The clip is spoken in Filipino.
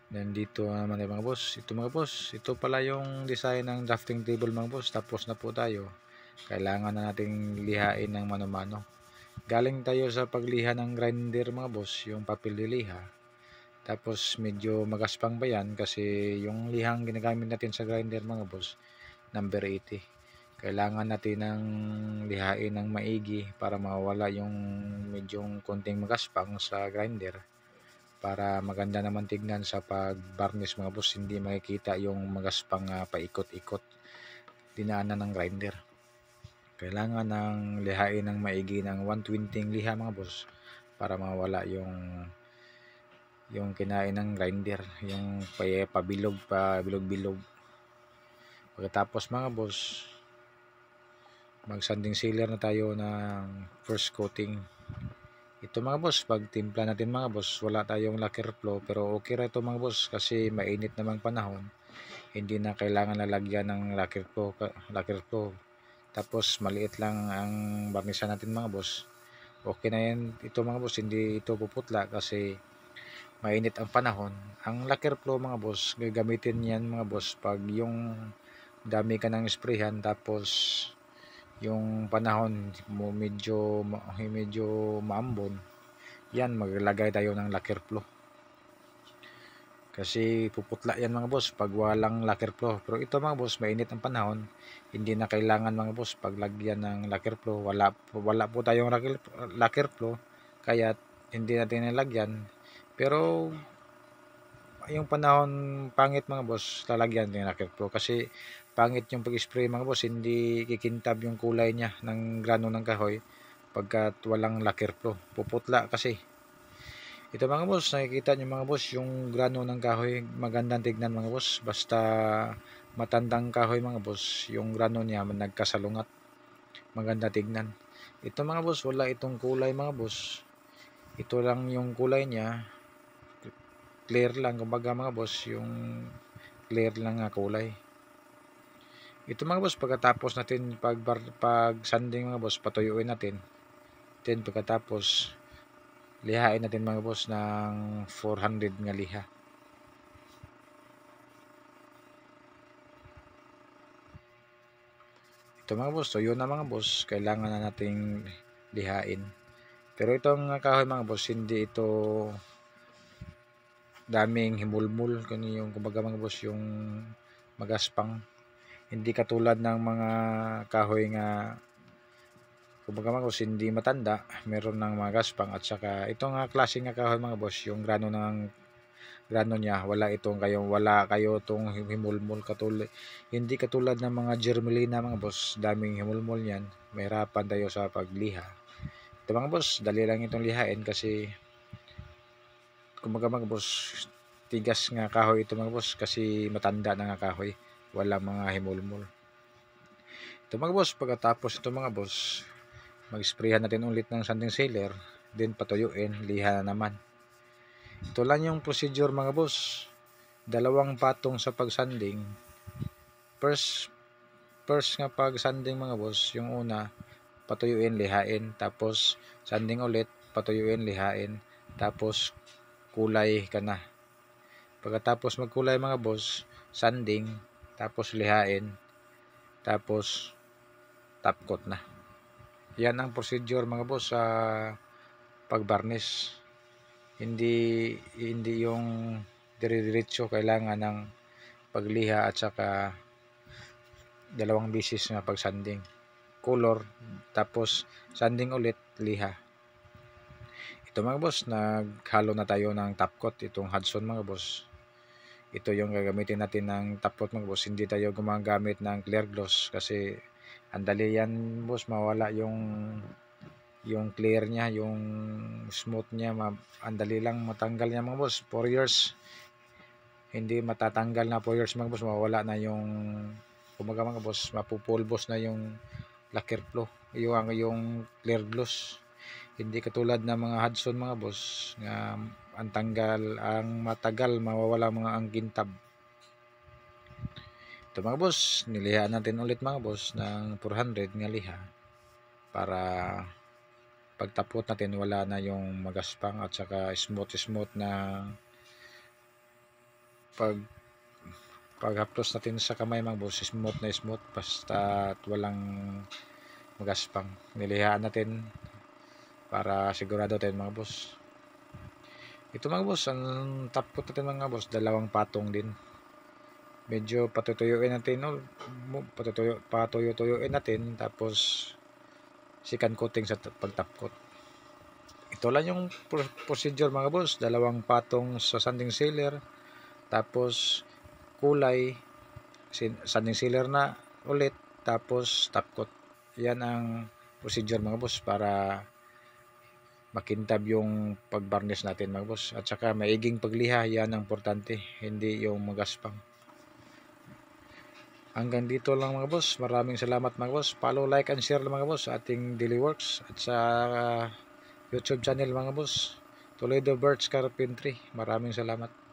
Then dito naman mga boss, ito mga boss, ito pala yung design ng drafting table mga boss. Tapos na po tayo. Kailangan na nating lihain ng mano-mano. Galing tayo sa pagliha ng grinder mga boss, yung papel liliha. Tapos medyo magaspang ba yan kasi yung lihang ginagamit natin sa grinder mga boss, number 80. Kailangan natin ng lihain ng maigi para mawala yung medyo konting magaspang sa grinder para maganda naman tignan sa pag-varnish mga boss, hindi makikita yung magaspang paikot-ikot dinaanan ng grinder. Kailangan ng lihain ng maigi ng 120 liha mga boss para mawala yung kinain ng grinder, yung pabilog-bilog. Pagkatapos mga boss, mag-sanding sealer na tayo ng first coating. Ito mga boss, pag timpla natin mga boss, wala tayong lacquer flow, pero okay ra ito mga boss kasi mainit namang panahon. Hindi na kailangan lalagyan ng lacquer flow. Tapos maliit lang ang barnisan natin mga boss. Okay na yan ito mga boss, hindi ito puputla kasi mainit ang panahon. Ang lacquer flow mga boss, gagamitin yan mga boss pag yung dami ka ng sprayhan tapos yung panahon mo medyo maambon, yan maglalagay tayo ng lacquer flow. Kasi puputla yan mga boss pag walang lacquer flow. Pero ito mga boss, mainit ang panahon, hindi na kailangan mga boss paglagyan ng lacquer flow. Wala po tayong lacquer flow kaya hindi natin nilagyan. Pero yung panahon pangit mga boss, lalagyan din ng lacquer flow kasi pangit yung pag-spray mga boss, hindi kikintab yung kulay niya ng grano ng kahoy pagkat walang lacquer flow. Puputla kasi. Ito mga boss, nakikita nyo mga boss yung grano ng kahoy, magandang tignan mga boss. Basta matandang kahoy mga boss, yung grano niya nagkasalungat, maganda tignan. Ito mga boss, wala itong kulay mga boss. Ito lang yung kulay niya, clear lang kumbaga mga boss, yung clear lang nga kulay. Ito mga boss, pagkatapos natin pag sanding mga boss, patuyuin natin. Then pagkatapos lihain natin mga boss ng 400 nga liha. Ito mga boss, tuyo na mga boss, kailangan na nating lihain. Pero itong kahoy mga boss, hindi ito daming himulmul, kani yung kumbaga mga boss, yung magaspang. Hindi katulad ng mga kahoy nga kumbaga mga boss, hindi matanda, meron ng mga gaspang. At saka itong klase nga kahoy mga boss, yung grano niya, wala kayo tong himulmul katulad, hindi katulad ng mga germelina mga boss, daming himulmul niyan, mahirapan tayo sa pagliha. Ito mga boss, dali lang itong lihain kasi kumbaga mga boss, tigas nga kahoy ito mga boss kasi matanda na nga kahoy, wala mga himulmul. Ito mga boss, pagkatapos ito mga boss, mag-sprayhan natin ulit ng sanding sealer, then patuyuin, liha na naman. Ito lang yung procedure mga boss, dalawang patong sa pagsanding. First nga pagsanding mga boss, yung una patuyuin, lihain, tapos sanding ulit, patuyuin, lihain, tapos kulay ka na. Pagkatapos magkulay mga boss, sanding, tapos lihain, tapos top coat na. Yan ang procedure mga boss sa pag-varnish. Hindi yung dire-diretso, kailangan ng pagliha at saka dalawang bisis na pagsanding. Color, tapos sanding ulit, liha. Ito mga boss, naghalo na tayo ng top coat, itong Hudson mga boss. Ito yung gagamitin natin ng top coat mga boss, hindi tayo gumagamit ng clear gloss kasi andali yan boss, mawala yung clear niya, yung smooth niya, andali lang matanggal niya mga boss. 4 years, hindi matatanggal na 4 years mga boss, mawala na yung kumaga mga boss, mapupulbos na yung lacquer flow, yung clear gloss. Hindi katulad ng mga Hudson mga boss nga ang tanggal, ang matagal mawawala mga angkintab. Ito mga boss, niliha natin ulit mga boss ng 400 nga liha para pagtapot natin wala na yung magaspang at saka smooth na pag paghaplos natin sa kamay mga boss, smooth na smooth, basta walang magaspang. Nilihaan natin para sigurado tayo mga boss. Ito mga boss, ang top coat natin mga boss, dalawang patong din. Medyo patutuyuin natin, no? Patuyo-tuyuin natin, tapos second coating sa pag-top coat. Ito lang yung procedure mga boss, dalawang patong sa sanding sealer, tapos kulay, sanding sealer na ulit, tapos top coat. Yan ang procedure mga boss para makintab yung pagbarnish natin mga boss. At saka maiging pagliha, yan ang importante, hindi yung magaspang. Hanggang dito lang mga boss. Maraming salamat mga boss. Follow, like, and share mga boss sa ating daily works at sa YouTube channel mga boss, Toledo Birch Carpentry. Maraming salamat.